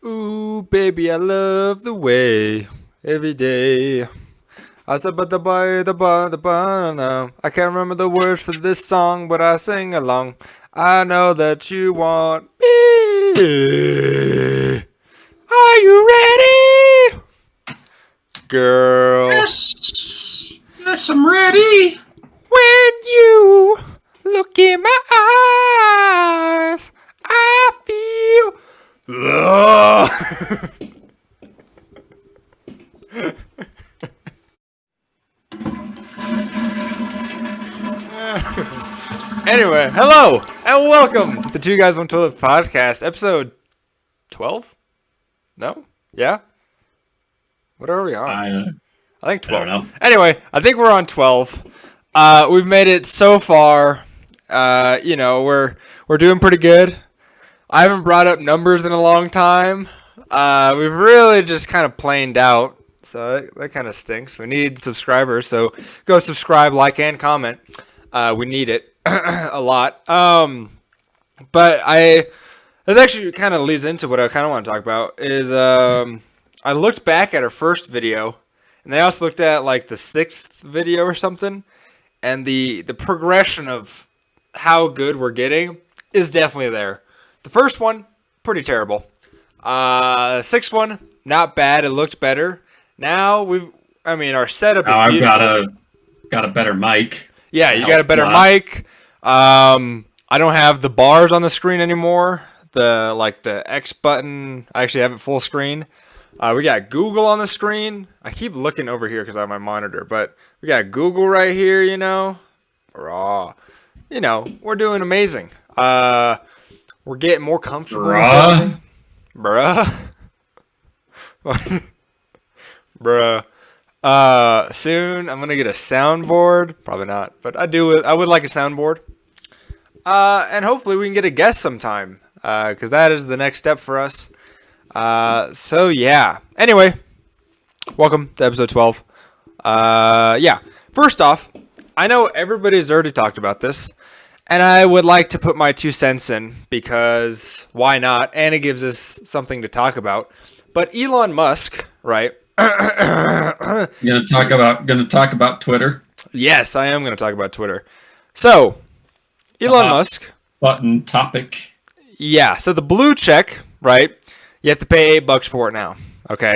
Ooh, baby, I love the way every day. I said, but the I can't remember the words for this song, but I sing along. I know that you want me. Are you ready, girl? Yes, yes, I'm ready. When you look in my eyes, I feel love. Anyway, hello and welcome to the Two Guys One Toilet podcast, episode 12? No? Yeah? What are we on? I think 12. I don't know. Anyway, I think we're on 12. We've made it so far. We're doing pretty good. I haven't brought up numbers in a long time. We've really just kind of planed out. So that kind of stinks. We need subscribers. So go subscribe, like, and comment. We need it a lot. But this actually kind of leads into what I kind of want to talk about is I looked back at our first video, and I also looked at like the 6th video or something, and the progression of how good we're getting is definitely there. The first one, pretty terrible. 6th one, not bad. It looked better. Now our setup is Now I've beautiful. got a better mic. Yeah, you got a better mic. I don't have the bars on the screen anymore. The X button. I actually have it full screen. We got Google on the screen. I keep looking over here because I have my monitor, but we got Google right here. We're doing amazing. We're getting more comfortable with everything. Bruh. Soon I'm gonna get a soundboard. Probably not, but I would like a soundboard. And hopefully we can get a guest sometime. Because that is the next step for us. So yeah. Anyway, welcome to episode 12. First off, I know everybody's already talked about this, and I would like to put my 2 cents in because why not? And it gives us something to talk about. But Elon Musk, right? Gonna talk about Twitter. Yes, I am going to talk about Twitter. So, Elon Musk. Button topic. Yeah, so the blue check, right? You have to pay $8 for it now. Okay.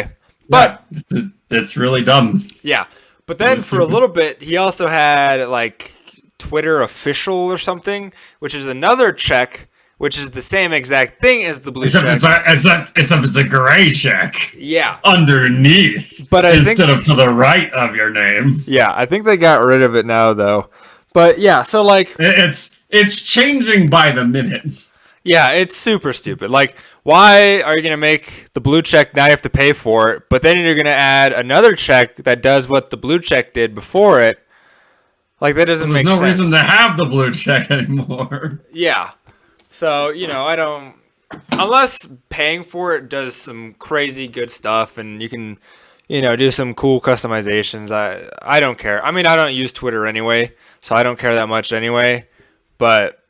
But yeah, it's really dumb. Yeah. But then for a little bit, he also had like Twitter official or something, which is another check, which is the same exact thing as the blue check. Except it's a gray check. Yeah. Underneath. But instead of to the right of your name. Yeah, I think they got rid of it now though. But yeah, so like it's changing by the minute. Yeah, it's super stupid. Like, why are you going to make the blue check, now you have to pay for it, but then you're going to add another check that does what the blue check did before it? Like, that doesn't make sense. There's no reason to have the blue check anymore. Yeah. So, I don't... Unless paying for it does some crazy good stuff and you can, do some cool customizations, I don't care. I mean, I don't use Twitter anyway, so I don't care that much anyway, but,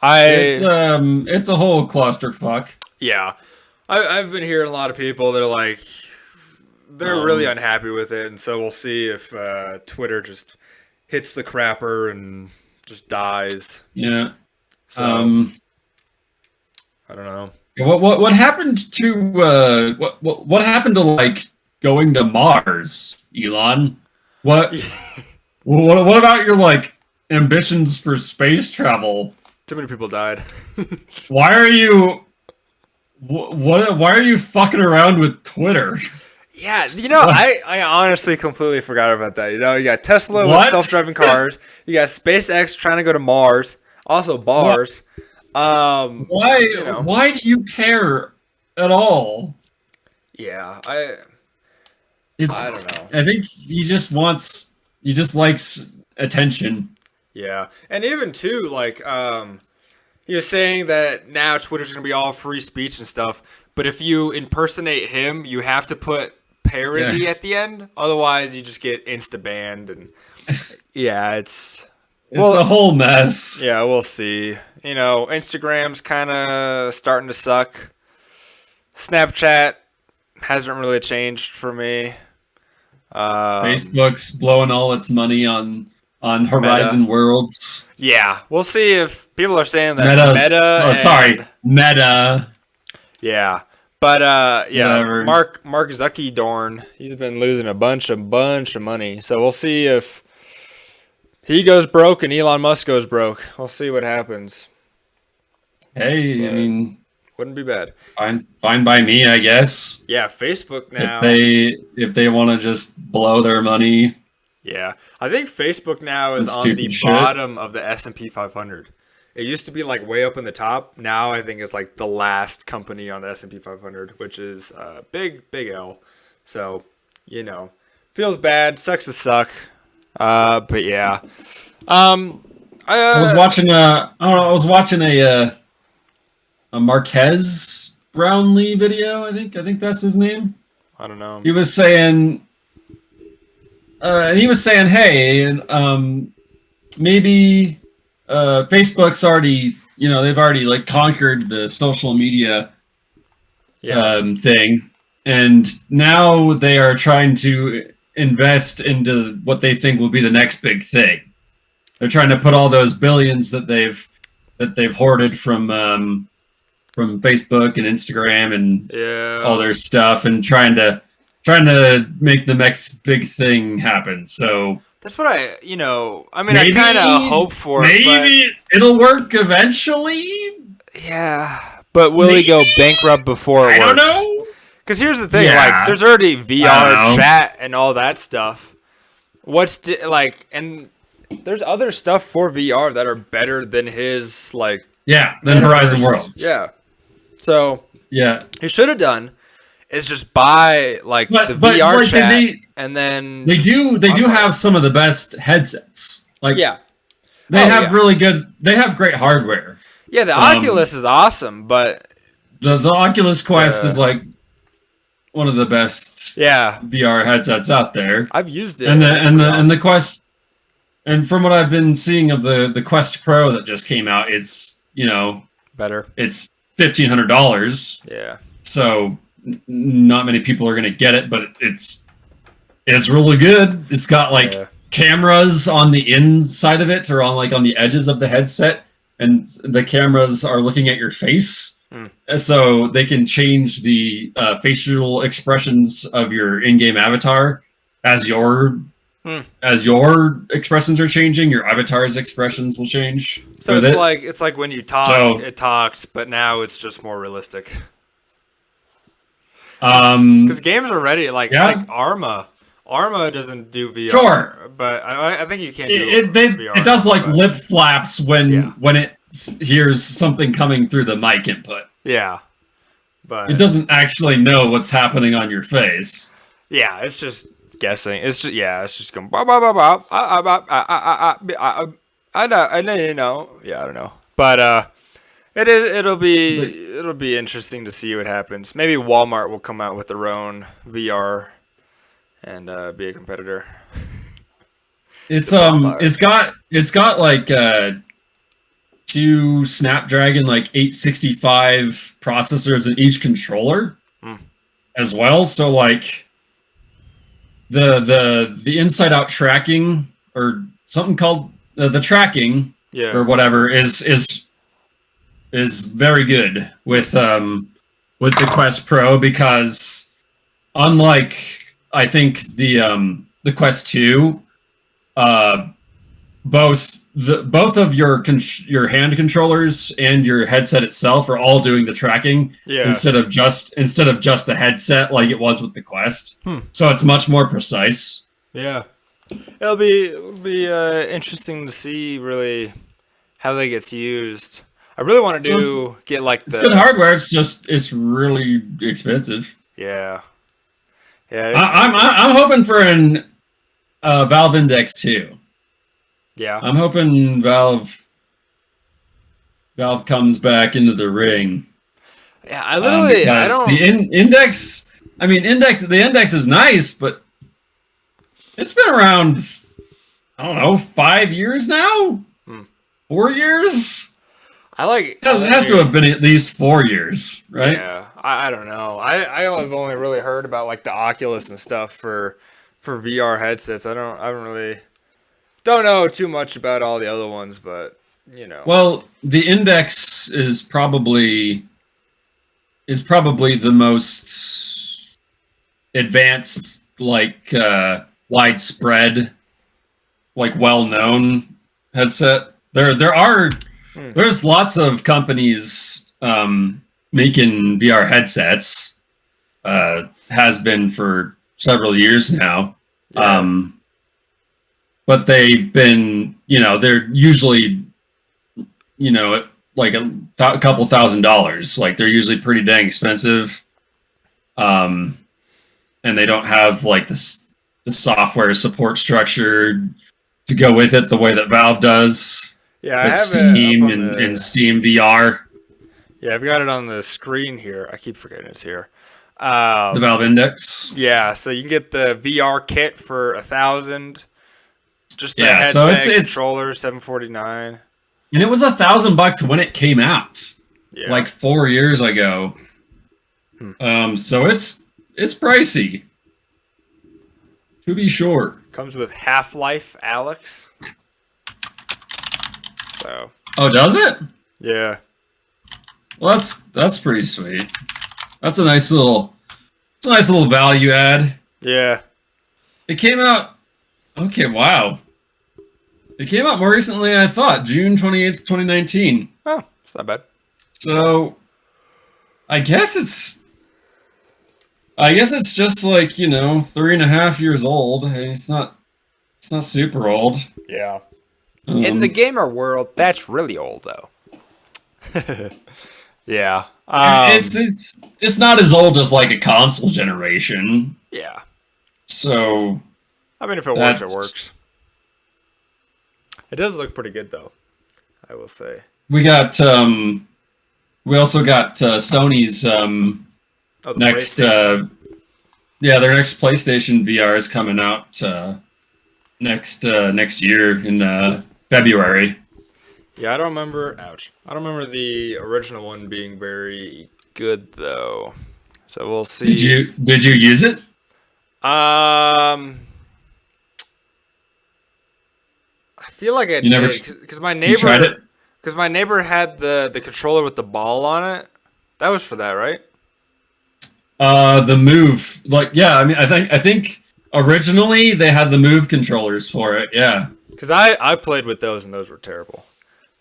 it's a whole clusterfuck. Yeah, I've been hearing a lot of people that are like, they're really unhappy with it, and so we'll see if Twitter just hits the crapper and just dies. Yeah. So I don't know. What happened to what happened to like going to Mars, Elon? What about your like ambitions for space travel? Too many people died. Why are you fucking around with Twitter? Yeah, I honestly completely forgot about that. You got Tesla with self-driving cars. You got SpaceX trying to go to Mars. Also bars. Why do you care at all? Yeah, I don't know. I think he just likes attention. Yeah, and even too, like, he was saying that now Twitter's gonna be all free speech and stuff, but if you impersonate him, you have to put parody at the end, otherwise you just get insta-banned, and yeah, it's a whole mess. Yeah, we'll see. Instagram's kind of starting to suck. Snapchat hasn't really changed for me. Facebook's blowing all its money on Horizon Worlds. Yeah, we'll see if people are saying that Meta. Yeah, but yeah, Whatever. Mark Zucker, he's been losing a bunch of money. So we'll see if he goes broke and Elon Musk goes broke. We'll see what happens. Hey, But I mean, wouldn't be bad. fine by me, I guess. Yeah, Facebook now. If they want to just blow their money. Yeah, I think Facebook now is on the bottom of the S&P 500. It used to be like way up in the top. Now I think it's like the last company on the S&P 500, which is a big L. So, feels bad, sucks to suck. But yeah. I was watching a Marquez Brownlee video. I think that's his name. I don't know. He was saying, hey, maybe Facebook's already, they've already like conquered the social media thing, and now they are trying to invest into what they think will be the next big thing. They're trying to put all those billions that they've hoarded from Facebook and Instagram and all their stuff, and trying to make the next big thing happen. So that's what I kind of hope for. Maybe it'll work eventually. Yeah, but will he go bankrupt before it works? I don't know. Because here's the thing, like, there's already VR chat and all that stuff. And there's other stuff for VR that are better than his, like... Yeah, than Horizon Worlds. Yeah. So, yeah, he should have done is just buy, like, the VR chat, and then... They do have some of the best headsets. Like, yeah. They have great hardware. Yeah, the Oculus is awesome, but... The Oculus Quest is, like, one of the best VR headsets out there. I've used it. And the Quest, and from what I've been seeing of the Quest Pro that just came out, it's better. It's $1,500. Yeah. So not many people are gonna get it, but it's really good. It's got like cameras on the inside of it, or on the edges of the headset, and the cameras are looking at your face. So they can change the facial expressions of your in-game avatar as your expressions are changing. Your avatar's expressions will change. So it's like when you talk, it talks, but now it's just more realistic. Because games are ready, like Arma doesn't do VR. Sure, but I think you can't do VR. It does lip flaps when it hears something coming through the mic input. Yeah, but it doesn't actually know what's happening on your face. Yeah, it's just guessing. It's just going. I don't know. But it'll be interesting to see what happens. Maybe Walmart will come out with their own VR and be a competitor. It's got like 2 Snapdragon 865 processors in each controller as well. So like the inside out tracking, or something called the tracking or whatever is very good with the Quest Pro, because unlike I think the Quest 2, both of your hand controllers and your headset itself are all doing the tracking instead of just the headset like it was with the Quest. So it's much more precise. Yeah, it'll be interesting to see really how that gets used. I really want to get like it's good hardware. It's really expensive. Yeah. I'm hoping for an Valve Index 2. Yeah, I'm hoping Valve comes back into the ring. Yeah, I don't. The index. I mean, the index is nice, but it's been around. I don't know, 5 years now. 4 years. It has to have been at least 4 years, right? Yeah, I don't know. I've only really heard about like the Oculus and stuff for VR headsets. I don't really don't know too much about all the other ones, but you know. Well, the Index is probably the most advanced, like widespread, like well-known headset. There's lots of companies making VR headsets. Has been for several years now. Yeah. But they've been, they're usually, like a couple $1,000s. Like they're usually pretty dang expensive. And they don't have like the software support structure to go with it the way that Valve does. Yeah, I with have Steam it up on and Steam VR. Yeah, I've got it on the screen here. I keep forgetting it's here. The Valve Index. Yeah, so you can get the VR kit for 1,000. Just the Yeah, so headset it's controller, $749. And it was $1,000 when it came out, Yeah. like 4 years ago. So it's pricey, to be sure. Comes with Half-Life Alex. So. Oh, does it? Yeah. Well, that's pretty sweet. That's a nice little value add. Yeah. It came out. Okay, wow. It came out more recently than I thought. June 28th, 2019. Oh, it's not bad. So, I guess it's just like, 3.5 years old. It's not super old. Yeah. In the gamer world, that's really old, though. Yeah. It's not as old as like a console generation. Yeah. So, I mean, if it works, it works. It does look pretty good, though, I will say. we also got Sony's next their next PlayStation VR is coming out next year in February. Yeah, I don't remember. Ouch! I don't remember the original one being very good, though. So we'll see. Did you use it? I feel like I You never did because my You tried neighbor it? because my neighbor had the controller with the ball on it. That was for that, right? The Move, I mean, I think originally they had the Move controllers for it, yeah. Because I played with those and those were terrible.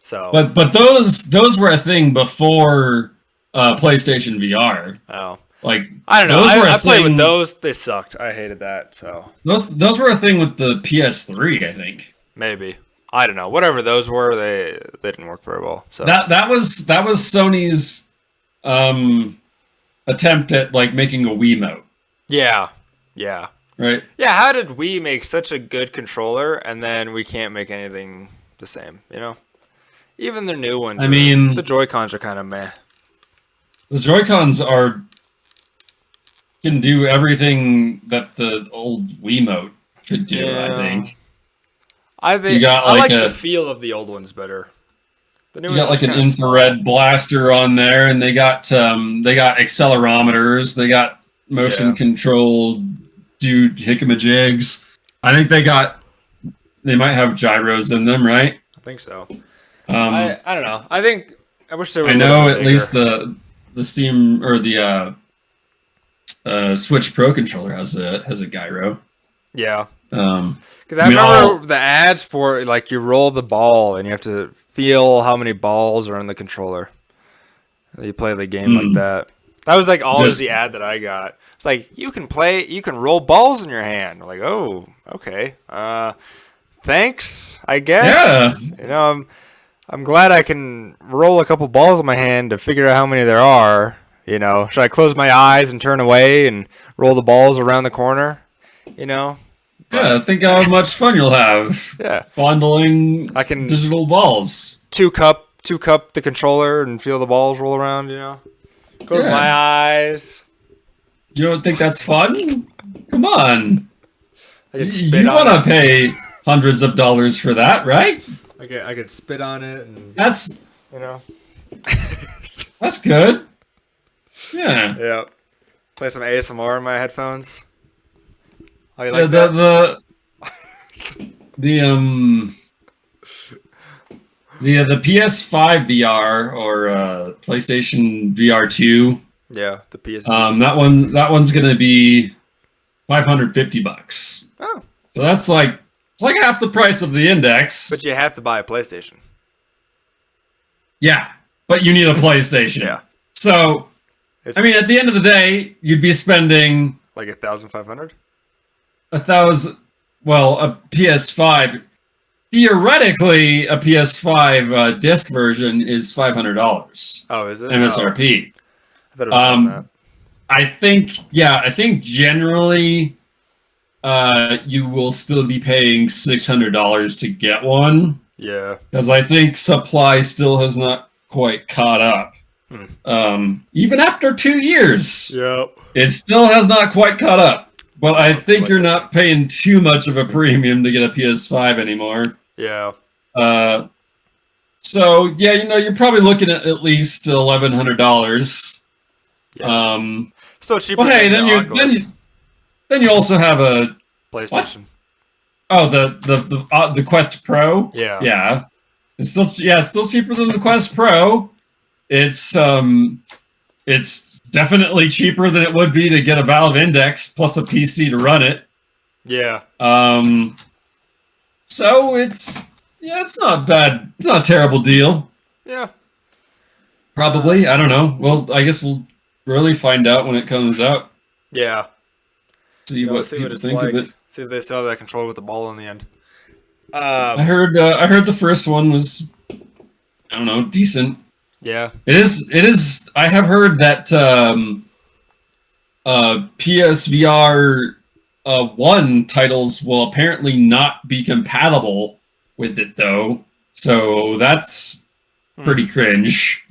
So, But those were a thing before PlayStation VR. oh, Like I don't know. those were a I played with thing- those. They sucked. I hated that. So Those were a thing with the PS3, I think. maybe I don't know. Whatever those were, they didn't work very well. So That was Sony's attempt at like making a Wiimote, yeah. right? Yeah, how did we make such a good controller and then we can't make anything the same, Even the new ones. I mean, the Joy-Cons are kind of meh. the Joy-Cons can do everything that the old Wiimote could do, I think. I think You got I like like a- the feel of the old ones better. The new You got ones like are an kinda small. infrared blaster on there, and they got accelerometers, they got motion control hickamajigs. I think they might have gyros in them, right? I think so. I I don't know. I wish they were. know at least the Steam or the Switch Pro controller has a gyro. Yeah. Um, Because I remember the ads for it, like you roll the ball and you have to feel how many balls are in the controller. You play the game like that. That was like always the ad that I got. It's like you can roll balls in your hand. I'm like, oh, okay. Thanks, I guess. Yeah. I'm glad I can roll a couple balls in my hand to figure out how many there are. Should I close my eyes and turn away and roll the balls around the corner? Yeah, think how much fun you'll have. Yeah. Fondling I can digital balls. two cup the controller and feel the balls roll around, Close my eyes. You don't think that's fun? Come on. I could You spit on want to it. pay hundreds of dollars for that, right? I could spit on it and That's you know. that's good. Yeah. Yeah. Play some ASMR in my headphones. How you Yeah, like that? The PS5 VR or PlayStation VR2. Yeah, the PSV. That one's gonna be $550. Oh, So that's like it's like half the price of the Index. but you have to buy a PlayStation. Yeah, but you need a PlayStation. Yeah. So It's I mean, at the end of the day, you'd be spending like 1,500. 1,000. Well, a PS5. Theoretically, a PS5 disc version is $500 Oh, is it? MSRP. I thought it was on that. I think generally, you will still be paying $600 to get one Yeah. because I think supply still has not quite caught up. Even after 2 years, Yep. it still has not quite caught up. But I think Like you're that. not paying too much of a premium to get a PS5 anymore. Yeah. So yeah, you're probably looking at least $1,100. Yeah. Still cheaper Well, hey, than the Oculus. then you also have a PlayStation. the Quest Pro. Yeah. It's still cheaper than the Quest Pro. It's definitely cheaper than it would be to get a Valve Index plus a PC to run it. Yeah. So it's not bad. It's not a terrible deal. Yeah. Probably. I don't know. Well, I guess we'll really find out when it comes out. Yeah. See what people think of it. See if they still have that control with the ball in the end. I heard the first one was, I don't know, decent. Yeah. It is. I have heard that PSVR 1 titles will apparently not be compatible with it though. So that's pretty cringe.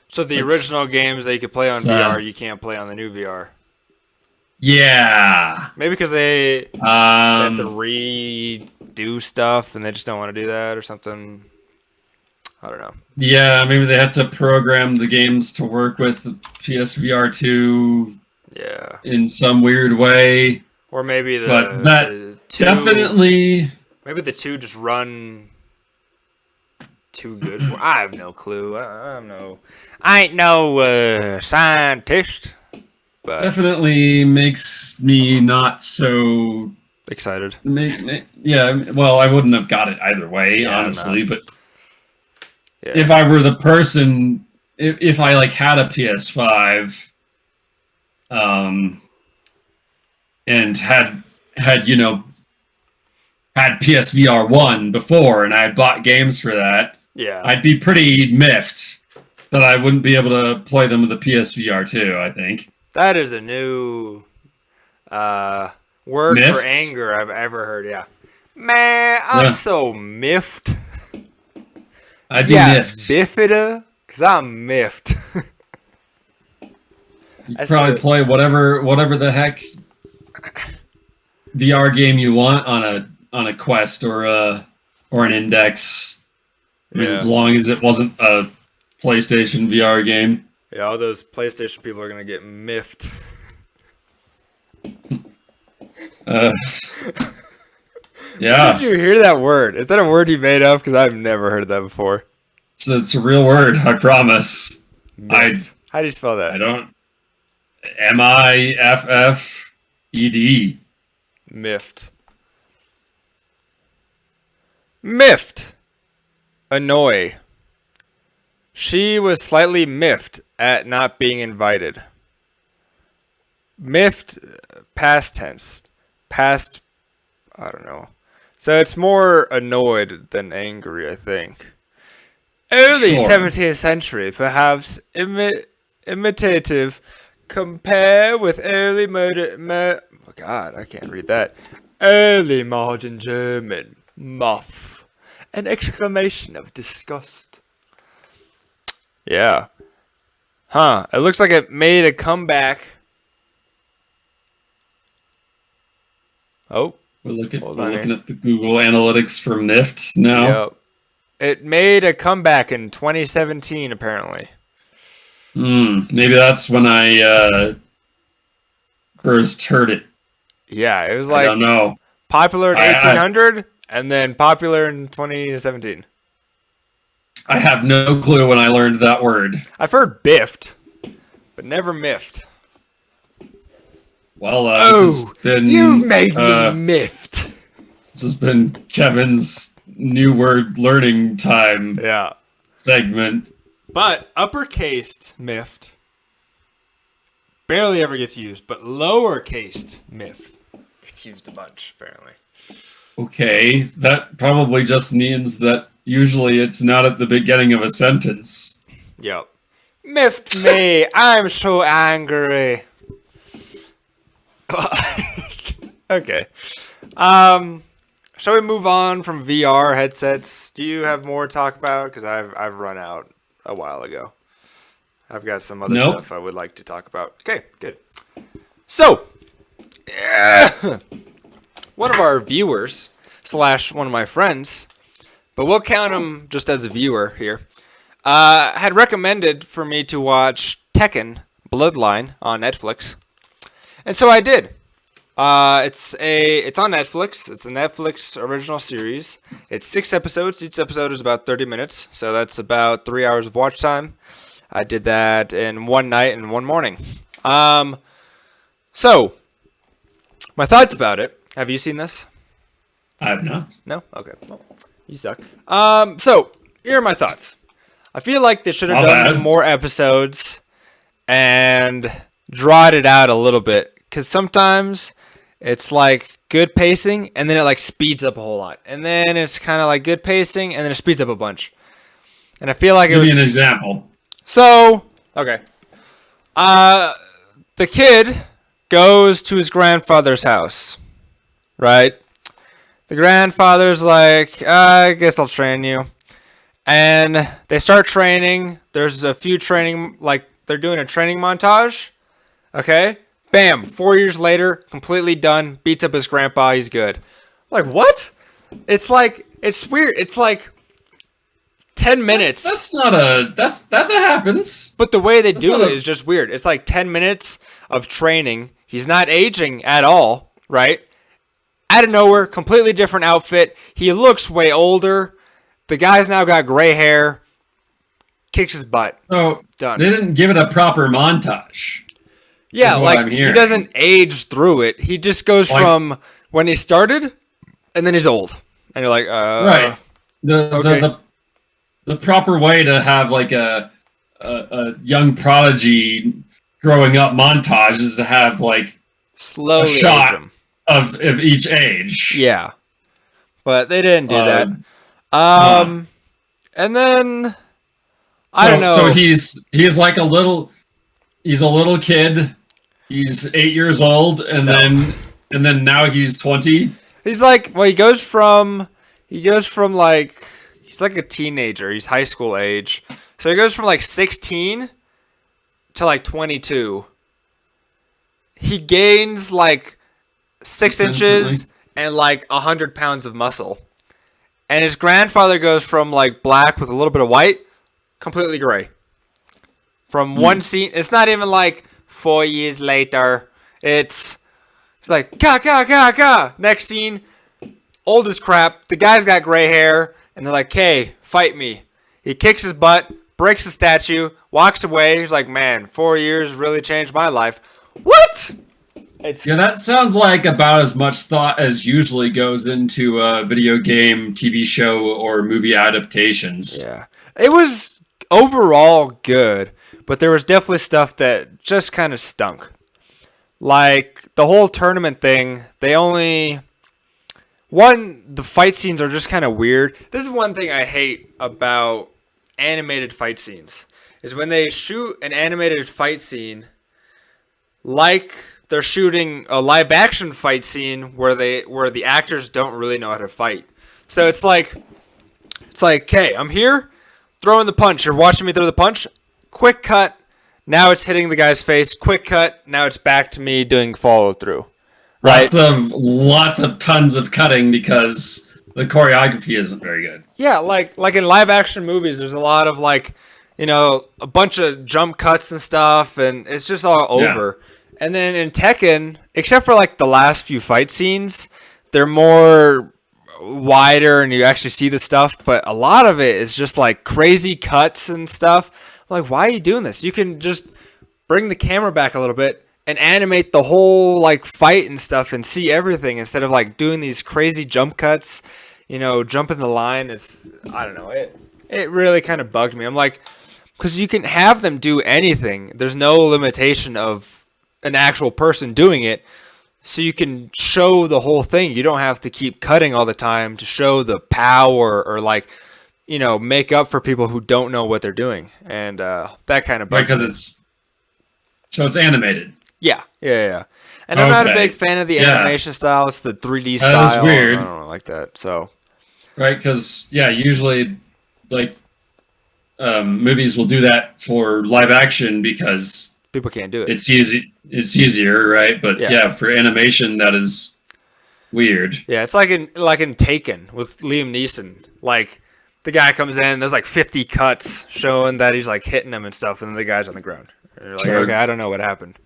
So the original games that you could play on VR, you can't play on the new VR. Yeah. Maybe because they have to redo stuff and they just don't want to do that or something. I don't know. Yeah, maybe they had to program the games to work with PSVR 2 in some weird way. Or maybe the two, definitely... Maybe the two just run too good for... I have no clue. I ain't no scientist. But definitely makes me not so... excited. Yeah, well, I wouldn't have got it either way, honestly, but... Yeah. If I were the person, if I like had a PS5, and had PSVR 1 before, and I had bought games for that, I'd be pretty miffed that I wouldn't be able to play them with the PSVR 2. I think that is a new word for anger I've ever heard. Yeah, man, I'm so miffed. I'd be miffed. Bifida? Because I'm miffed. You probably play whatever the heck VR game you want on a Quest or an Index. I mean, as long as it wasn't a PlayStation VR game. Yeah, all those PlayStation people are gonna get miffed. Yeah. Did you hear that word? Is that a word you made up? Because I've never heard that before. It's a real word, I promise. Miffed. How do you spell that? I don't... Miffed. Miffed. Miffed. Annoy. She was slightly miffed at not being invited. Miffed, past tense. Past, I don't know. So it's more annoyed than angry, I think. Early 17th century, perhaps imitative. Compare with early oh God, I can't read that. Early modern German. Muff. An exclamation of disgust. Yeah. Huh. It looks like it made a comeback. Oh. We're looking at the Google Analytics for Miffed now. Yep. It made a comeback in 2017, apparently. Maybe that's when I first heard it. Yeah, it was I like don't know. popular in I 1800 and then popular in 2017. I have no clue when I learned that word. I've heard biffed, but never miffed. Well, this Oh, has been you've made me miffed. this has been Kevin's new word learning time Yeah. segment. But uppercased miffed barely ever gets used, but lowercased miffed gets used a bunch, apparently. Okay, that probably just means that usually it's not at the beginning of a sentence. Yep. Miffed me. I'm so angry. Okay. Shall we move on from VR headsets? Do you have more to talk about? Because I've run out a while ago. I've got some other Nope. stuff I would like to talk about. Okay, good. So, one of our viewers / one of my friends, but we'll count him just as a viewer here, had recommended for me to watch Tekken Bloodline on Netflix, and so I did. It's on Netflix. It's a Netflix original series. It's 6 episodes. Each episode is about 30 minutes, so that's about 3 hours of watch time. I did that in one night and one morning. So my thoughts about it. Have you seen this? I have not. No? Okay. Well, you suck. So here are my thoughts. I feel like they should have Not done bad. more episodes and drawed it out a little bit, because sometimes it's like good pacing and then it like speeds up a whole lot, and then it's kind of like good pacing and then it speeds up a bunch. And I feel like it Give was me an example. so okay. The kid goes to his grandfather's house, right? The grandfather's like, I guess I'll train you. And they start training. There's a few training, like they're doing a training montage. Okay? Bam. 4 years later, completely done. Beats up his grandpa. He's good. Like, what? It's like, it's weird. It's like 10 minutes. That happens. But the way they do not it a- is just weird. It's like 10 minutes of training. He's not aging at all, right? Out of nowhere, completely different outfit. He looks way older. The guy's now got gray hair. Kicks his butt. So Done. they didn't give it a proper montage. Yeah, is what like I'm he hearing. doesn't age through it. He just goes Like- from when he started, and then he's old. And you're like, Right. okay. The proper way to have like a young prodigy growing up montage is to have like Slowly a shot. age him. of each age. Yeah. But they didn't do that. Uh, And then I don't know. So he's like a little kid. He's 8 years old, and then now he's 20. He's like, well, he goes from like, he's like a teenager. He's high school age. So he goes from like 16 to like 22. He gains like 6 inches Instantly. and like 100 pounds of muscle. And his grandfather goes from like black with a little bit of white, completely gray. From one scene, it's not even like 4 years later. It's like, ka. Next scene, old as crap. The guy's got gray hair, and they're like, hey, fight me. He kicks his butt, breaks the statue, walks away. He's like, man, 4 years really changed my life. What? It's Yeah, that sounds like about as much thought as usually goes into video game, TV show, or movie adaptations. yeah. It was overall good, but there was definitely stuff that just kind of stunk. Like the whole tournament thing, the fight scenes are just kind of weird. This is one thing I hate about animated fight scenes, is when they shoot an animated fight scene like they're shooting a live action fight scene where the actors don't really know how to fight. So it's like, okay, I'm here throwing the punch. You're watching me throw the punch. Quick cut. Now it's hitting the guy's face. Quick cut. Now it's back to me doing follow through. Right? Lots of tons of cutting because the choreography isn't very good. Yeah, like in live action movies, there's a lot of like a bunch of jump cuts and stuff, and it's just all over. And then in Tekken, except for like the last few fight scenes, they're more wider and you actually see the stuff, but a lot of it is just like crazy cuts and stuff. Like, why are you doing this? You can just bring the camera back a little bit and animate the whole like fight and stuff and see everything instead of like doing these crazy jump cuts, jumping the line. I don't know. It really kind of bugged me. I'm like, because you can have them do anything. There's no limitation of an actual person doing it. So you can show the whole thing. You don't have to keep cutting all the time to show the power or like, make up for people who don't know what they're doing. And that kind of bugs me. Because it's animated. Yeah. And I'm not a big fan of the animation style. It's the 3D style. That is weird. I don't like that. So. Right, because usually, like, movies will do that for live action because people can't do it. It's easy. It's easier, right? But for animation, that is weird. Yeah, it's like in Taken with Liam Neeson. Like the guy comes in, there's like 50 cuts showing that he's like hitting him and stuff, and then the guy's on the ground. And you're like, okay, I don't know what happened.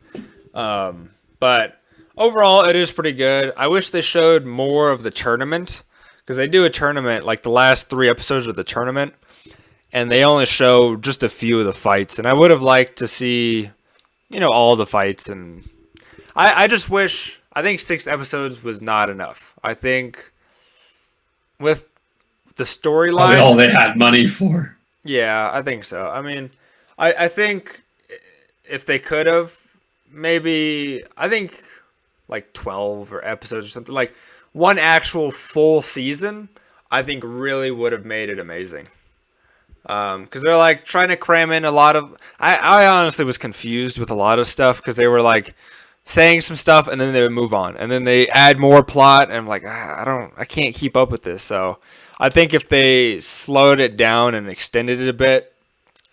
But overall, it is pretty good. I wish they showed more of the tournament because they do a tournament like the last 3 episodes of the tournament, and they only show just a few of the fights. And I would have liked to see. All the fights, and I just wish, I think 6 episodes was not enough. I think with the storyline... Probably all they had money for. Yeah, I think so. I mean, I think if they could have, maybe, I think like 12 or episodes or something, like one actual full season, I think really would have made it amazing. Because they're like trying to cram in a lot of. I honestly was confused with a lot of stuff because they were like saying some stuff and then they would move on and then they add more plot and I'm like I can't keep up with this. So I think if they slowed it down and extended it a bit,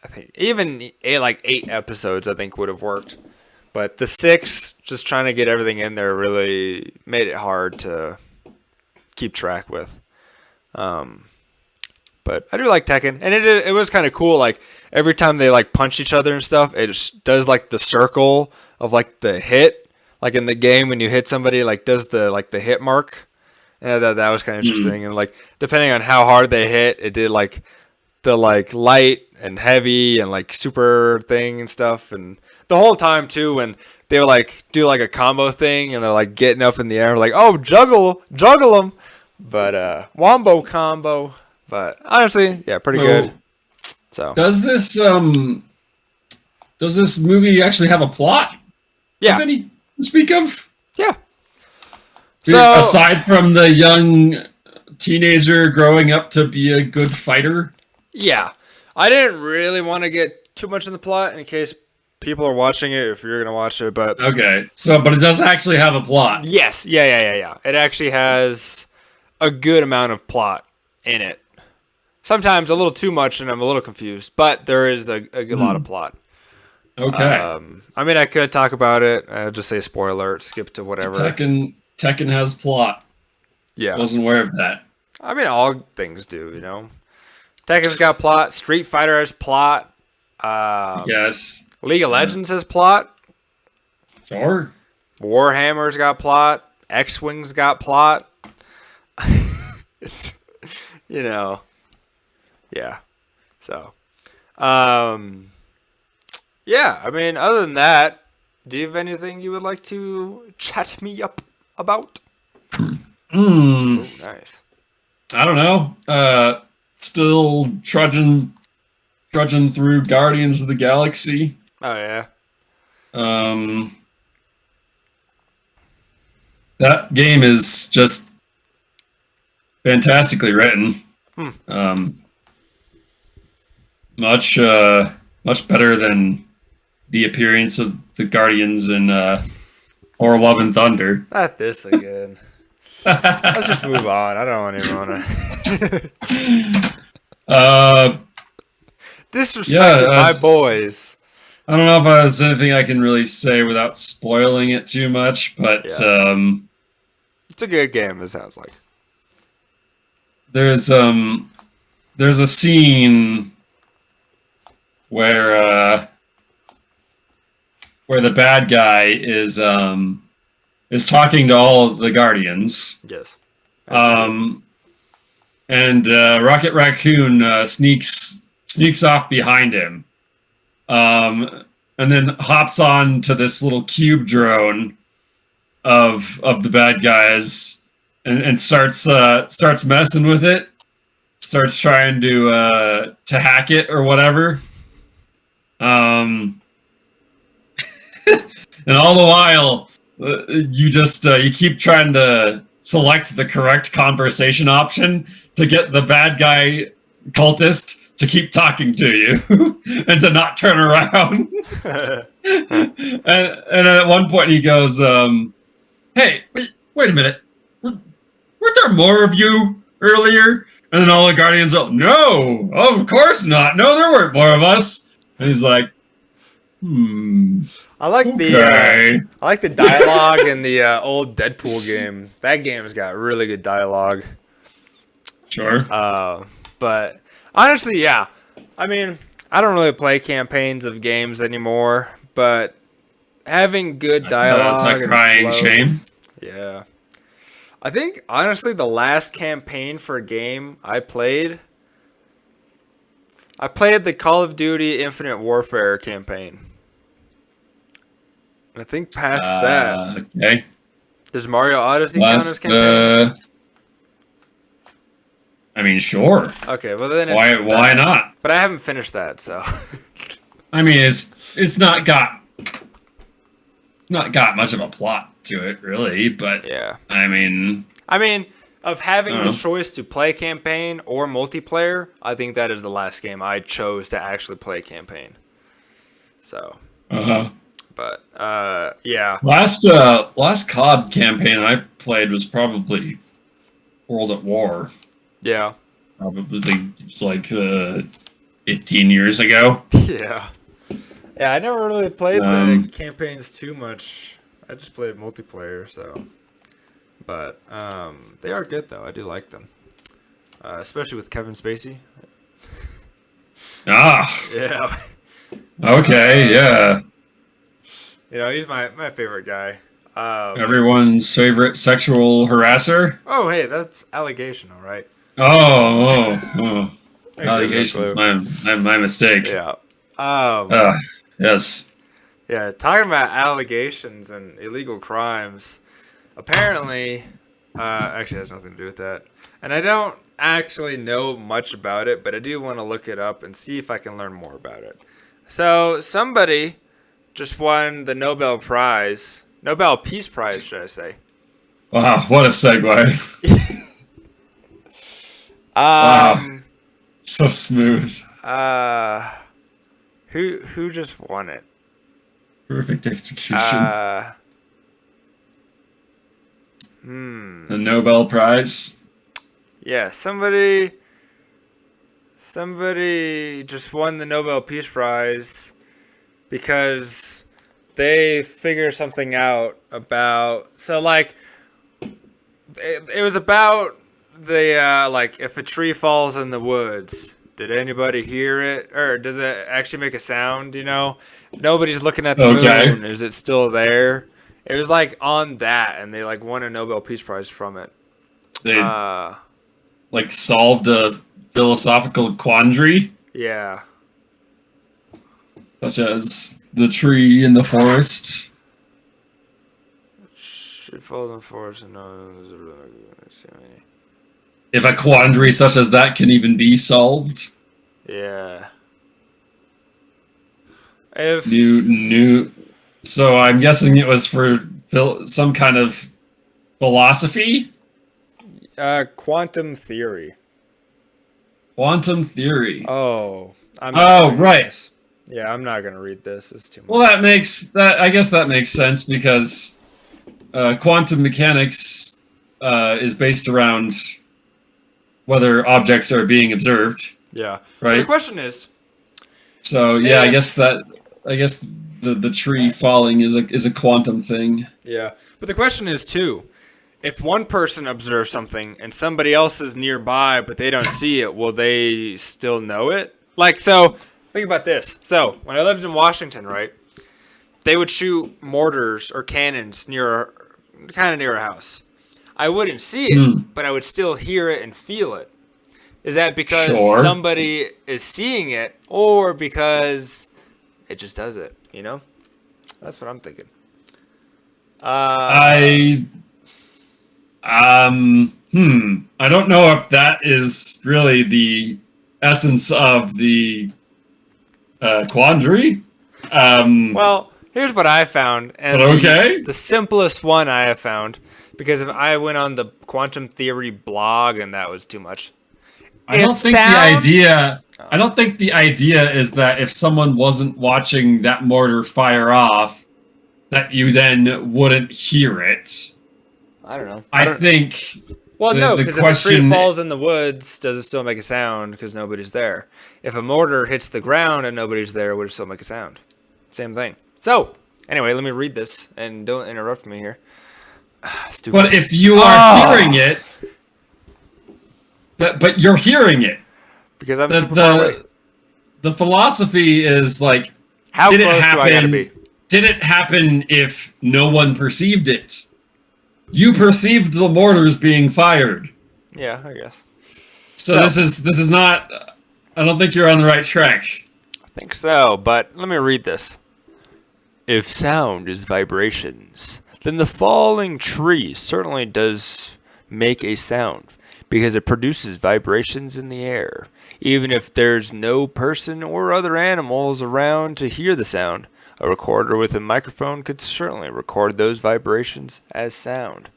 I think even 8 episodes I think would have worked. But the 6, just trying to get everything in there really made it hard to keep track with. But I do like Tekken, and it was kind of cool. Like every time they like punch each other and stuff, it just does like the circle of like the hit, like in the game when you hit somebody, like does the hit mark. And that was kind of interesting. And like depending on how hard they hit, it did like the like light and heavy and like super thing and stuff. And the whole time too, when they would like do like a combo thing and they're like getting up in the air, like juggle them, but wombo combo. But honestly, pretty good. So does this movie actually have a plot? Yeah. Any to speak of? Yeah. So aside from the young teenager growing up to be a good fighter? Yeah. I didn't really want to get too much in the plot in case people are watching it, if you're going to watch it, but okay. But it does actually have a plot. Yes. Yeah. It actually has a good amount of plot in it. Sometimes a little too much, and I'm a little confused. But there is a good lot of plot. Okay. I mean, I could talk about it. I'll just say spoiler alert, skip to whatever. Tekken has plot. Yeah. I wasn't aware of that. I mean, all things do, Tekken's got plot. Street Fighter has plot. Yes. League of Legends has plot. Sure. Warhammer's got plot. X-Wing's got plot. It's, yeah. So, yeah, I mean, other than that, do you have anything you would like to chat me up about? Ooh, nice. I don't know. Still trudging through Guardians of the Galaxy. Oh, yeah. That game is just fantastically written. Much better than the appearance of the Guardians in Thor: Love and Thunder. Not this again. Let's just move on. I don't even want to. Disrespecting my boys. I don't know if there's anything I can really say without spoiling it too much, but it's a good game. It sounds like there's a scene where the bad guy is talking to all of the Guardians. Yes. And Rocket Raccoon sneaks off behind him, and then hops on to this little cube drone of the bad guys, and starts messing with it, starts trying to hack it or whatever. And all the while, you keep trying to select the correct conversation option to get the bad guy cultist to keep talking to you and to not turn around. and at one point he goes, "Hey, wait a minute. Weren't there more of you earlier?" And then all the Guardians go, "No, of course not. No, there weren't more of us." And he's like, I like the dialogue in the old Deadpool game. That game's got really good dialogue. Sure. But honestly, yeah. I mean, I don't really play campaigns of games anymore, but having good dialogue. That's a crying shame. Yeah. I think, honestly, the last campaign for a game I played the Call of Duty Infinite Warfare campaign. I think past that. Okay. Does Mario Odyssey count as campaign? I mean, sure. Okay, well then why not? But I haven't finished that, so. I mean, it's not got much of a plot to it, really. But yeah. I mean, of having the choice to play campaign or multiplayer, I think that is the last game I chose to actually play campaign. So. But yeah. Last COD campaign I played was probably World at War. Yeah. Probably it's like 15 years ago. Yeah. Yeah, I never really played the campaigns too much. I just played multiplayer, so. But they are good though. I do like them, especially with Kevin Spacey. Yeah. Okay. Yeah. You know, he's my favorite guy. Everyone's favorite sexual harasser. Oh, hey, that's allegation, all right. Oh. Allegations. My mistake. Yeah. Yes. Yeah, talking about allegations and illegal crimes. Apparently, actually has nothing to do with that. And I don't actually know much about it, but I do want to look it up and see if I can learn more about it. So, somebody just won the Nobel Peace Prize, should I say. Wow, what a segue. Wow. So smooth. Who just won it? Perfect execution. The Nobel Prize. Yeah, somebody just won the Nobel Peace Prize because they figured something out about. So like, it was about the like if a tree falls in the woods. Did anybody hear it, or does it actually make a sound? You know, nobody's looking at the moon. Is it still there? It was like on that, and they like won a Nobel Peace Prize from it. They like solved a philosophical quandary. Yeah. Such as the tree in the forest. Should fall in the forest and no. If a quandary such as that can even be solved. Yeah. If new. So I'm guessing it was for some kind of philosophy. Quantum theory. Quantum theory. Oh. Right. This. Yeah, I'm not gonna read this. It's too much. Well, I guess that makes sense because quantum mechanics is based around whether objects are being observed. Yeah. Right. The question is. So yeah, I guess the tree falling is a quantum thing. Yeah, but the question is too, if one person observes something and somebody else is nearby but they don't see it, will they still know it? Like, so Think about this. So, when I lived in Washington, right, they would shoot mortars or cannons kind of near a house. I wouldn't see it, but I would still hear it and feel it. Is that because somebody is seeing it, or because it just does it? You know, that's what I'm thinking. I don't know if that is really the essence of the quandary. Well, here's what I found, and okay. the simplest one I have found, because if I went on the quantum theory blog, and that was too much. I don't think the idea is that if someone wasn't watching that mortar fire off, that you then wouldn't hear it. I don't know. I think. Well, no, because if a tree falls in the woods, does it still make a sound because nobody's there? If a mortar hits the ground and nobody's there, would it still make a sound? Same thing. So, anyway, let me read this, and don't interrupt me here. Stupid. But if you are hearing it, but you're hearing it. Because I'm super far away. The philosophy is like, how close do I gotta be? Did it happen if no one perceived it? You perceived the mortars being fired. Yeah, I guess. So this is not. I don't think you're on the right track. I think so, but let me read this. If sound is vibrations, then the falling tree certainly does make a sound, because it produces vibrations in the air. Even if there's no person or other animals around to hear the sound, a recorder with a microphone could certainly record those vibrations as sound.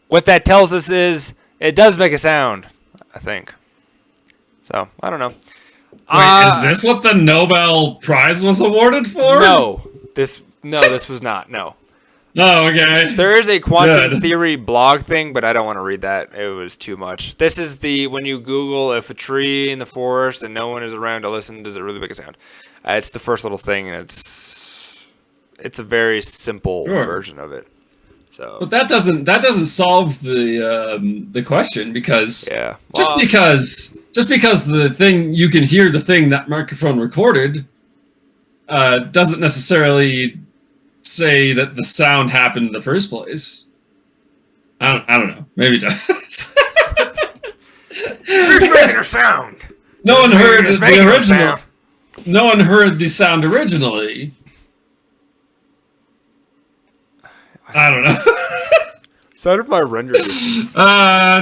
What that tells us is it does make a sound, I think. So, I don't know. Wait, is this what the Nobel Prize was awarded for? No, this was not. No. Oh, okay. There is a quantum theory blog thing, but I don't want to read that. It was too much. This is when you Google if a tree in the forest and no one is around to listen, does it really make a sound? It's the first little thing, and it's a very simple version of it. So, but that doesn't solve the question, because just because the thing you can hear the thing that microphone recorded doesn't necessarily say that the sound happened in the first place. I don't know. Maybe it does. Who's making a sound? No one heard the original. No one heard the sound originally. I don't know. Sound of my render distance. I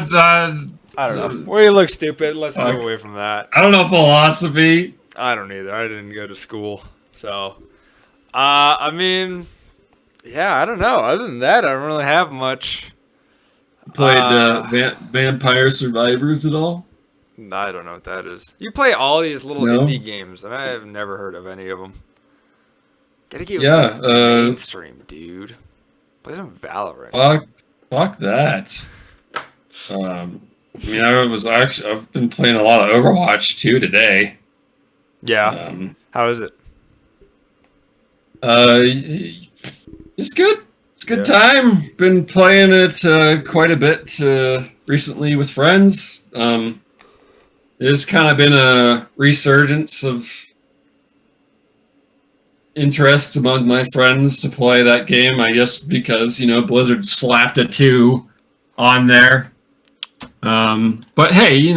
don't know. We look stupid. Let's move away from that. I don't know philosophy. I don't either. I didn't go to school. So, I mean, yeah, I don't know. Other than that, I don't really have much. Played Vampire Survivors at all? I don't know what that is. You play all these little indie games, and I have never heard of any of them. Gotta get with the mainstream, dude. Play some Valorant. Fuck that. I've been playing a lot of Overwatch too today. Yeah. How is it? It's good. It's a good time. Been playing it quite a bit recently with friends. There's kind of been a resurgence of interest among my friends to play that game, I guess because, Blizzard slapped a 2 on there. But hey,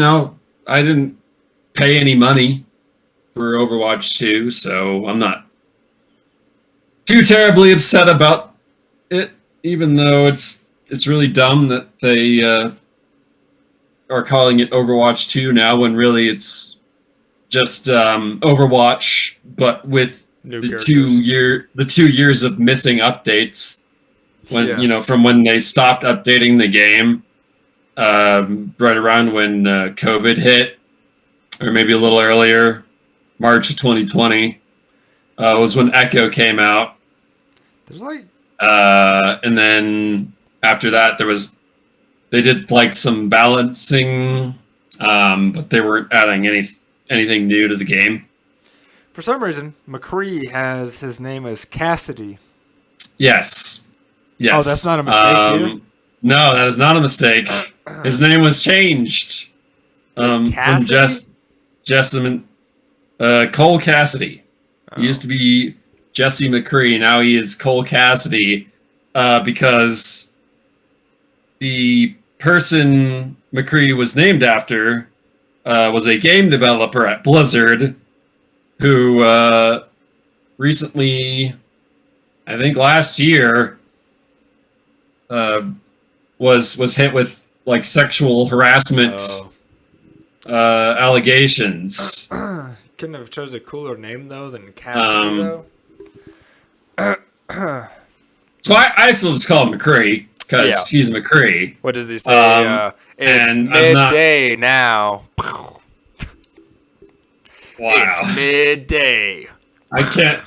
I didn't pay any money for Overwatch 2, so I'm not too terribly upset about it, even though it's really dumb that they are calling it Overwatch 2 now, when really it's just Overwatch, but with the 2 years of missing updates, when from when they stopped updating the game, right around when COVID hit, or maybe a little earlier, March of 2020, was when Echo came out. There's and then after that, they did some balancing, but they weren't adding anything new to the game. For some reason, McCree has his name as Cassidy. Yes. Oh, that's not a mistake here? No, that is not a mistake. His name was changed from Jessamine Cole Cassidy. Oh. He used to be Jesse McCree. Now he is Cole Cassidy because the person McCree was named after was a game developer at Blizzard who recently, I think last year, was hit with like sexual harassment allegations. Couldn't have chose a cooler name though than Cassidy though. So I still just call him McCree because he's McCree. What does he say? It's midday now. Wow. It's midday. I can't.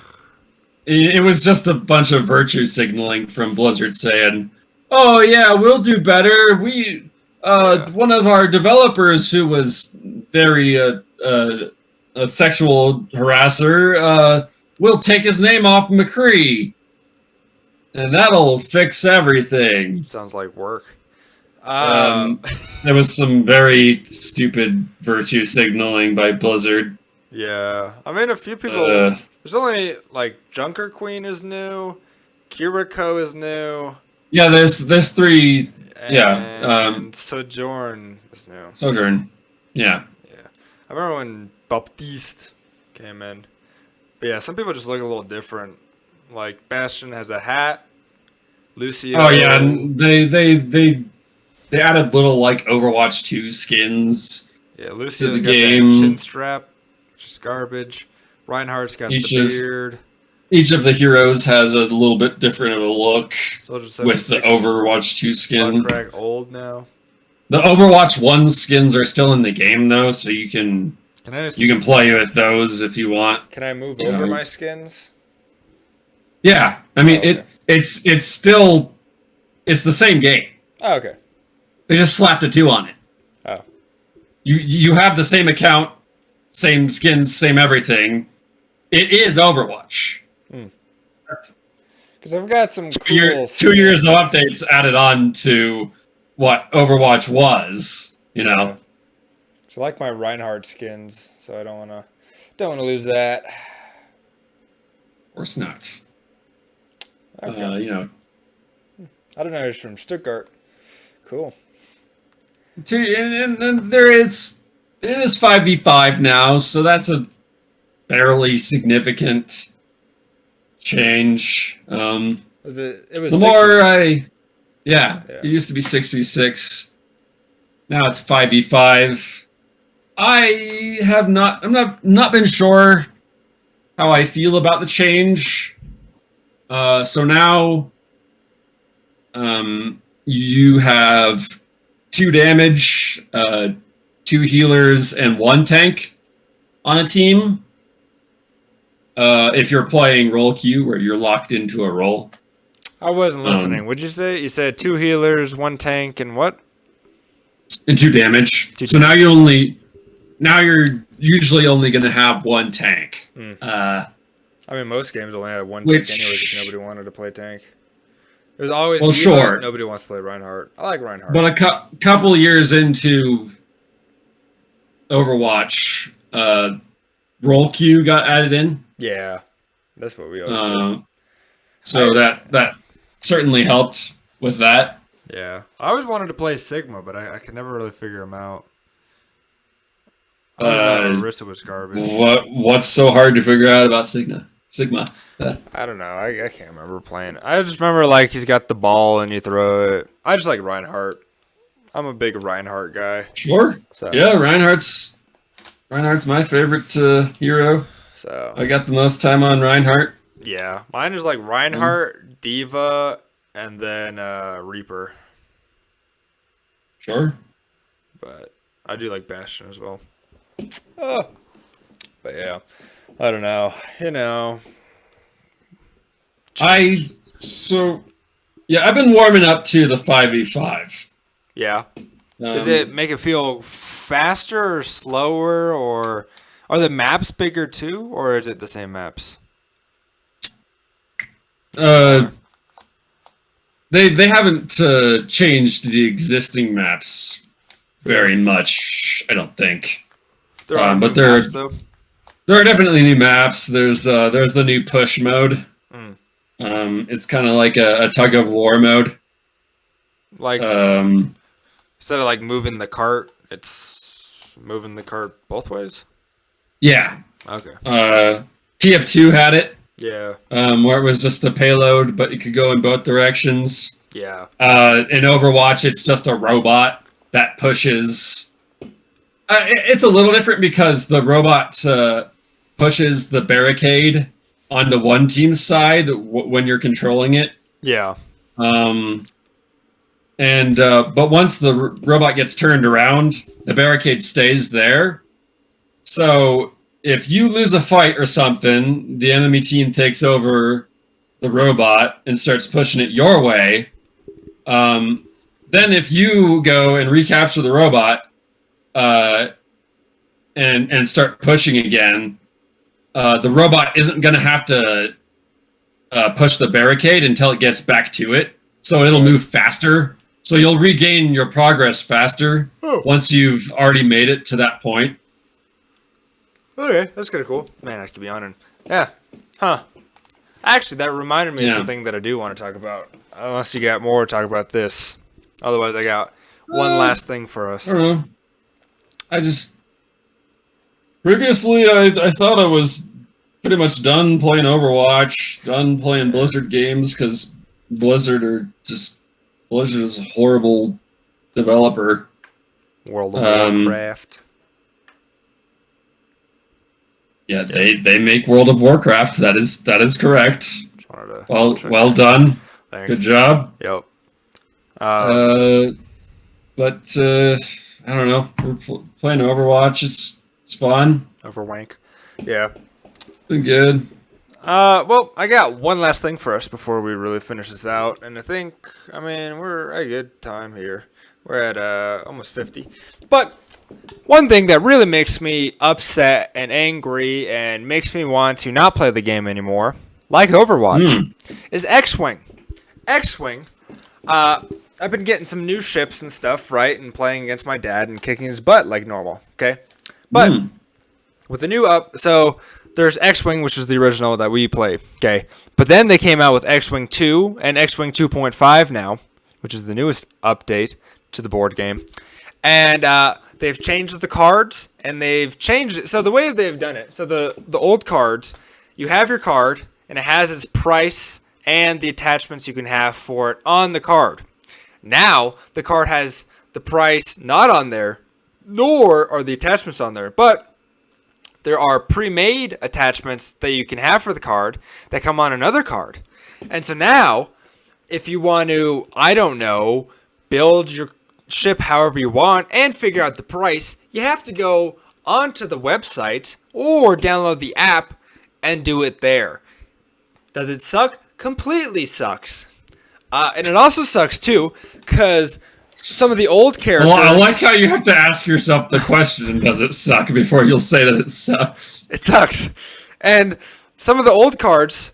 It was just a bunch of virtue signaling from Blizzard saying, "Oh yeah, we'll do better. We one of our developers who was very a sexual harasser, we'll take his name off McCree, and that'll fix everything." Sounds like work. There was some very stupid virtue signaling by Blizzard. Yeah, I mean a few people. There's only like Junker Queen is new, Kiriko is new. Yeah, there's three. And Sojourn is new. Sojourn. Yeah. Yeah, I remember when Baptiste came in. But yeah, some people just look a little different. Like Bastion has a hat. Lucio. Oh yeah, and they added little like Overwatch 2 skins. Yeah, Lucio's the got game. that chin strap, which is garbage. Reinhardt's got the beard. Each of the heroes has a little bit different of a look with the Overwatch 2 skin. Craig old now. The Overwatch 1 skins are still in the game though, so you can play with those if you want. Can I move over my skins? Yeah, I mean it's still the same game. Oh, okay. They just slapped a 2 on it. Oh. You have the same account, same skins, same everything. It is Overwatch. Because I've got some cool 2 years of updates added on to what Overwatch was, you know. So I like my Reinhardt skins, so I don't wanna lose that. Of course not. Okay. You know. I don't know. He's from Stuttgart. Cool. And it is 5v5 now, so that's a fairly significant change. It was the more it used to be 6v6. Now it's 5v5. I'm not been sure how I feel about the change. So now you have 2 damage, 2 healers, and 1 tank on a team. If you're playing role queue where you're locked into a role. I wasn't listening. What'd you say? You said 2 healers, 1 tank, and what? And 2 damage. So now you're usually only going to have 1 tank. I mean, most games only had 1 tank anyway because nobody wanted to play tank. There's always Diva, nobody wants to play Reinhardt. I like Reinhardt. But a couple years into Overwatch, role queue got added in. Yeah, that's what we always do. So that certainly helped with that. Yeah, I always wanted to play Sigma, but I could never really figure him out. Orisa was garbage. What's so hard to figure out about Sigma? I don't know. I can't remember playing. I just remember like he's got the ball and you throw it. I just like Reinhardt. I'm a big Reinhardt guy. Sure. So. Yeah, Reinhardt's my favorite hero. So I got the most time on Reinhardt. Yeah, mine is like Reinhardt, Diva, and then Reaper. Sure. But I do like Bastion as well. But yeah, I don't know. You know, I've been warming up to the 5v5. Yeah. Does it make it feel faster or slower, or are the maps bigger too, or is it the same maps? They haven't changed the existing maps very much, I don't think. There are but there maps, though. There are definitely new maps. There's the new push mode. Mm. It's kind of like a tug of war mode. Like Um, instead of like moving the cart, it's moving the cart both ways. yeah. Okay. TF2 had it, Yeah. where it was just a payload, but it could go in both directions. Yeah. In Overwatch, it's just a robot that pushes. It's a little different because the robot pushes the barricade onto one team's side when you're controlling it. Yeah. But once the robot gets turned around, the barricade stays there. So if you lose a fight or something, the enemy team takes over the robot and starts pushing it your way. Then if you go and recapture the robot and start pushing again, the robot isn't going to have to push the barricade until it gets back to it. So it'll move faster. So you'll regain your progress faster once you've already made it to that point. Okay, that's kind of cool. Man, I could be on it. Yeah. Huh. Actually, that reminded me of something that I do want to talk about. Unless you got more to talk about this. Otherwise, I got one last thing for us. I don't know. I just... Previously, I thought I was pretty much done playing Overwatch, done playing Blizzard games, because Blizzard is a horrible developer. World of Warcraft. Yeah, they make World of Warcraft. That is correct. Just wanted to Well done. Thanks. Good job. Yep. But I don't know. We're playing Overwatch. It's fun. Overwank. Yeah. Been good. Well, I got one last thing for us before we really finish this out, and we're at a good time here. We're at almost 50. But one thing that really makes me upset and angry and makes me want to not play the game anymore, like Overwatch, is X-Wing. X-Wing, I've been getting some new ships and stuff, right, and playing against my dad and kicking his butt like normal, okay? But with the new so there's X-Wing, which is the original that we play, okay? But then they came out with X-Wing 2 and X-Wing 2.5 now, which is the newest update to the board game. And they've changed the cards, and they've changed it. So the way they've done it, so the old cards, you have your card, and it has its price and the attachments you can have for it on the card. Now, the card has the price not on there, nor are the attachments on there, but there are pre-made attachments that you can have for the card that come on another card. And so now, if you want to, I don't know, build your ship however you want and figure out the price, you have to go onto the website or download the app and do it there. Does it suck? Completely sucks. And it also sucks too, because some of the old characters... Well, I like how you have to ask yourself the question, does it suck, before you'll say that it sucks. It sucks. And some of the old cards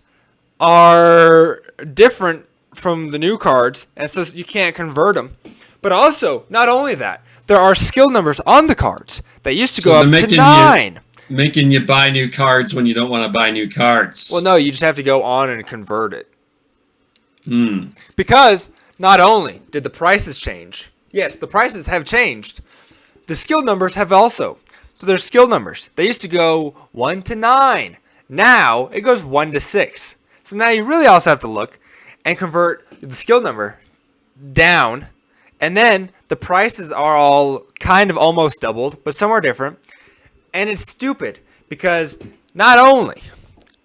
are different from the new cards, and so you can't convert them. But also, not only that, there are skill numbers on the cards that used to go up to 9. Making you buy new cards when you don't want to buy new cards. Well, no, you just have to go on and convert it. Because not only did the prices change, yes, the prices have changed, the skill numbers have also. So there's skill numbers. They used to go 1 to 9. Now it goes 1 to 6. So now you really also have to look and convert the skill number down. And then the prices are all kind of almost doubled, but some are different. And it's stupid because not only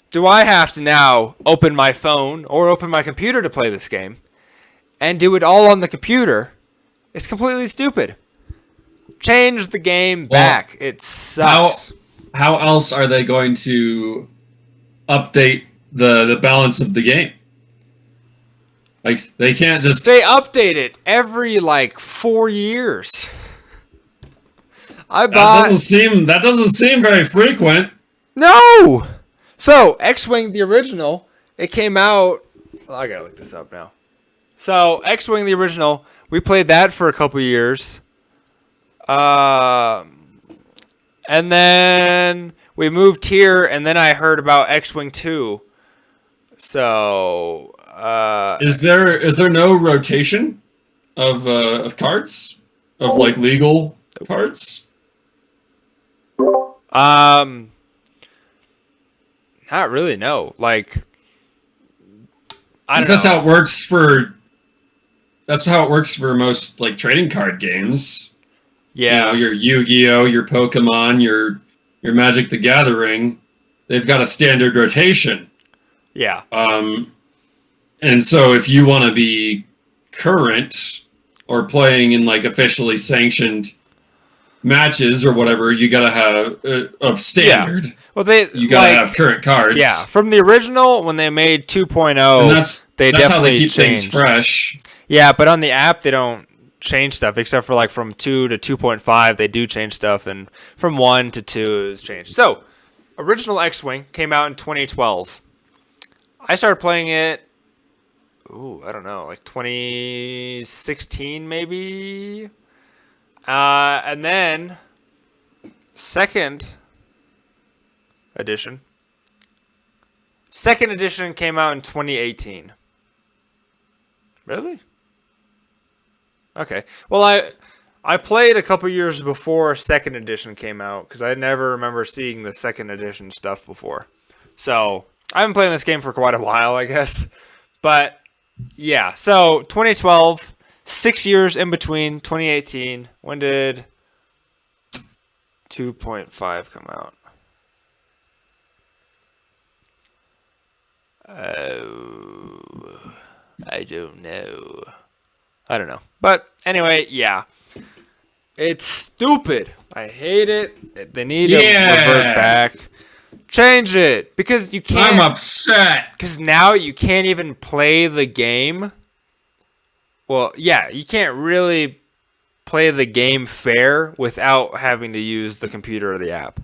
do I have to now open my phone or open my computer to play this game and do it all on the computer, it's completely stupid. Change the game back. It sucks. How else are they going to update the balance of the game? Like, they can't just... They update it every, 4 years. That doesn't seem very frequent. No! So, X-Wing, the original, it came out... Well, I gotta look this up now. So, X-Wing, the original, we played that for a couple years. And then we moved here, and then I heard about X-Wing 2. So, Is there no rotation of cards, of like legal cards? Not really. No, like I don't That's know. how it works for. That's how it works for most like trading card games. Yeah, Your Yu-Gi-Oh, your Pokemon, your Magic the Gathering. They've got a standard rotation. yeah, And so if you want to be current or playing in like officially sanctioned matches or whatever, you gotta have of standard. Yeah. Well, you gotta have current cards. Yeah, from the original when they made 2.0, and that's definitely how they keep changed. things fresh. Yeah, but on the app they don't change stuff except for like from 2 to 2.5 they do change stuff, and from 1 to 2 is changed. So, original X-Wing came out in 2012. I started playing it. I don't know, like 2016 maybe. And then second edition came out in 2018. Really? Okay. Well, I played a couple years before second edition came out because I never remember seeing the second edition stuff before. So I've been playing this game for quite a while, I guess. But yeah, so 2012, 6 years in between 2018. When did 2.5 come out? Oh, I don't know. But anyway, yeah. It's stupid. I hate it. They need to revert back. Change it. Because you can't. I'm upset. Because now you can't even play the game. Well, yeah, you can't really play the game fair without having to use the computer or the app,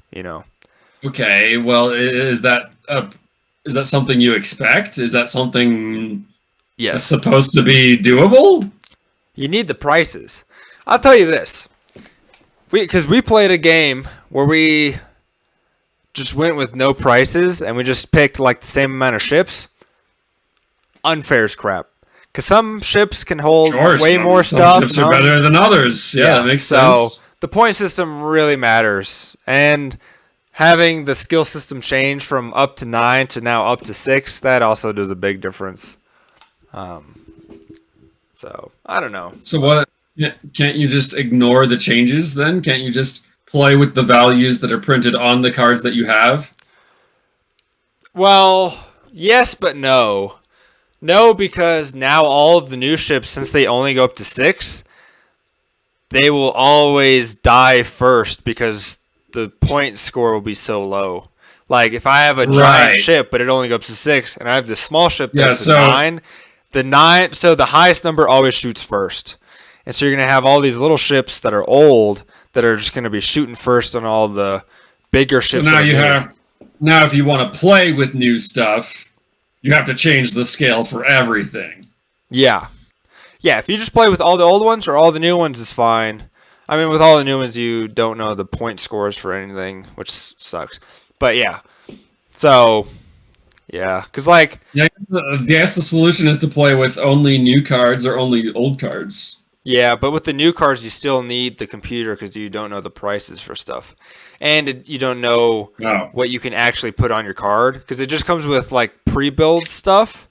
Okay, well, is that something you expect? Is that something Yes. supposed to be doable? You need the prices. I'll tell you this. Because we played a game where we just went with no prices and we just picked like the same amount of ships. Unfair as crap. Because some ships can hold way more stuff. Some ships are better than others. Yeah, that makes sense. So the point system really matters. And having the skill system change from up to 9 to now up to 6, that also does a big difference. So, I don't know. So what? Can't you just ignore the changes then? Can't you just play with the values that are printed on the cards that you have? Well, yes, but no. No, because now all of the new ships, since they only go up to 6, they will always die first because the point score will be so low. Like, if I have a giant ship, but it only goes up to 6, and I have this small ship that's a 9, so the highest number always shoots first. And so you're going to have all these little ships that are old that are just going to be shooting first on all the bigger ships. So now if you want to play with new stuff, you have to change the scale for everything. Yeah. Yeah, if you just play with all the old ones or all the new ones is fine. I mean, with all the new ones, you don't know the point scores for anything, which sucks. But yeah. So, yeah. Because, like... Yeah, I guess the solution is to play with only new cards or only old cards. Yeah, but with the new cards, you still need the computer because you don't know the prices for stuff. And you don't know what you can actually put on your card because it just comes with, like, pre-build stuff.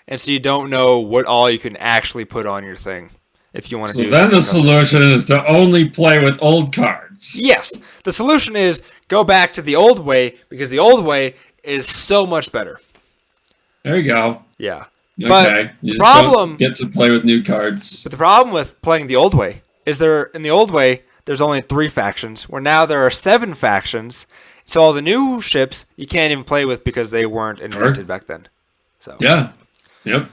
And so you don't know what all you can actually put on your thing if you want to do. So then the solution is to only play with old cards. Yes. The solution is go back to the old way because the old way is so much better. There you go. Yeah. Okay. But you just don't get to play with new cards. But the problem with playing the old way is in the old way, there's only 3 factions, where now there are 7 factions. So all the new ships you can't even play with because they weren't invented back then. So yeah. Yep.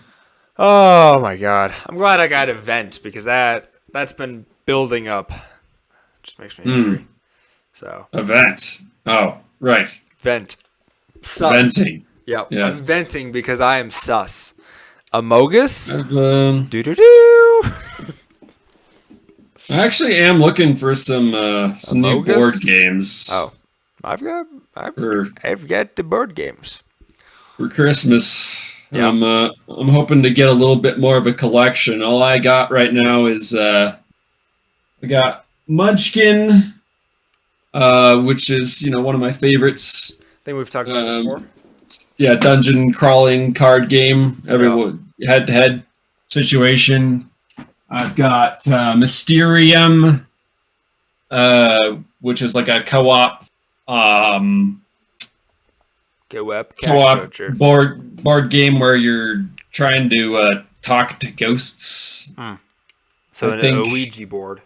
Oh my god. I'm glad I got a vent because that's been building up. Just makes me angry. So a vent. Oh, right. Vent. Sus. Venting. Yep. Yes. I'm venting because I am sus. Amogus? Do. I actually am looking for some new board games. Oh. I've got for the board games. for Christmas. Yeah. I'm hoping to get a little bit more of a collection. All I got right now is I got Munchkin, which is one of my favorites. I think we've talked about it before. Yeah, dungeon crawling card game. Everyone head-to-head situation. I've got Mysterium, which is like a co-op board game where you're trying to talk to ghosts. So a Ouija board.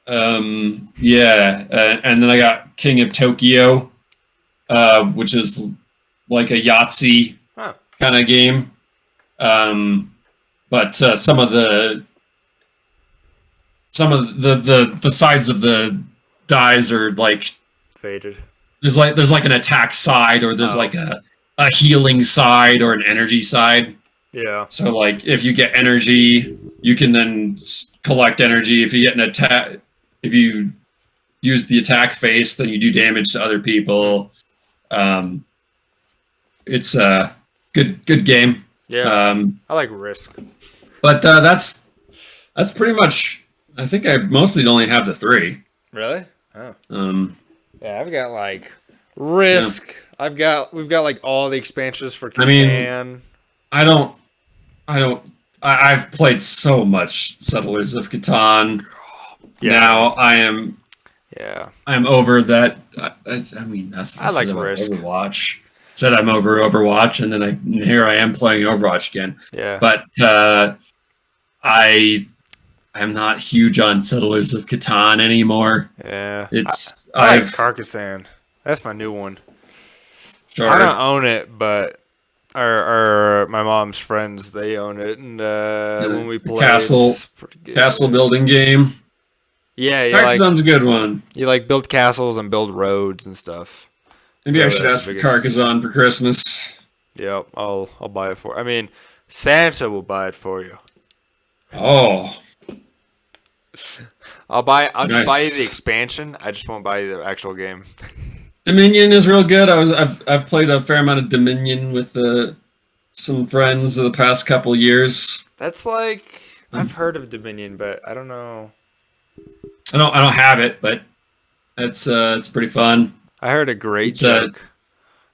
Yeah, and then I got King of Tokyo, which is like a Yahtzee kind of game. But some of the sides of the dies are like faded. There's like an attack side, or there's like a healing side, or an energy side. Yeah. So like if you get energy, you can then collect energy. If you get an attack, if you use the attack face, then you do damage to other people. It's a good game. Yeah. I like Risk. But that's pretty much. I think I mostly only have the 3. Really? Oh. Yeah, I've got like Risk. Yeah. We've got like all the expansions for Catan. I've played so much Settlers of Catan. Yeah. Now I'm over that. I mean, that's what I like Risk. Overwatch. Said I'm over Overwatch, and then here I am playing Overwatch again. Yeah. But I'm not huge on Settlers of Catan anymore. Yeah. I like Carcassonne. That's my new one. Sure. I don't own it, but our my mom's friends, they own it, and when we play castle building game. Yeah, Carcassonne's a good one. You like build castles and build roads and stuff. Maybe I should ask for Carcassonne for Christmas. Yep, I'll buy it for. I mean, Santa will buy it for you. Oh. I'll just buy you the expansion. I just won't buy you the actual game. Dominion is real good. I've played a fair amount of Dominion with some friends the past couple years. That's like I've heard of Dominion, but I don't know. I don't have it, but it's pretty fun. I heard a great joke.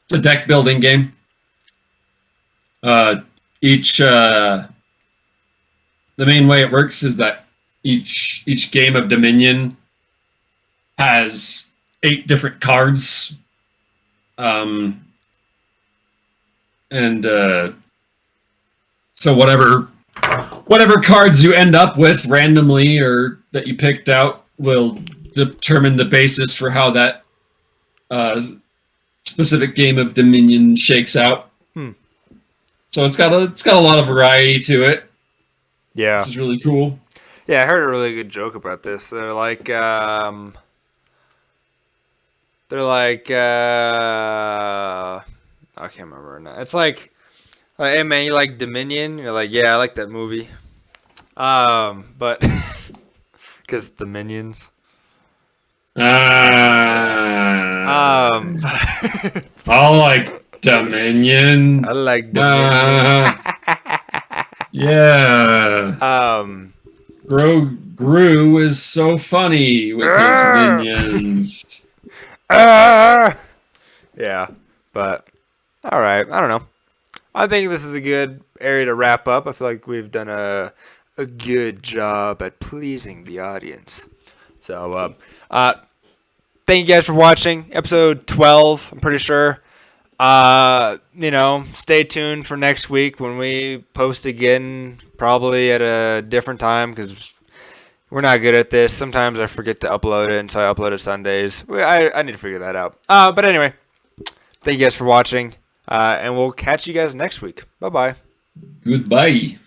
It's a deck building game. The main way it works is that each game of Dominion has 8 different cards. So whatever cards you end up with randomly or that you picked out will determine the basis for how that specific game of Dominion shakes out. So it's got a lot of variety to it. Yeah, which is really cool. Yeah, I heard a really good joke about this. They're like, I can't remember now. It's like, hey man, you like Dominion? You're like, yeah, I like that movie. But because the Minions. I like Dominion. I like Dominion. Yeah. Gru is so funny with his minions. Yeah, but all right. I don't know. I think this is a good area to wrap up. I feel like we've done a good job at pleasing the audience. So, thank you guys for watching episode 12. I'm pretty sure. Stay tuned for next week when we post again, probably at a different time because we're not good at this. Sometimes I forget to upload it, and so I upload it Sundays. I need to figure that out. But anyway, thank you guys for watching, and we'll catch you guys next week. Bye-bye. Goodbye.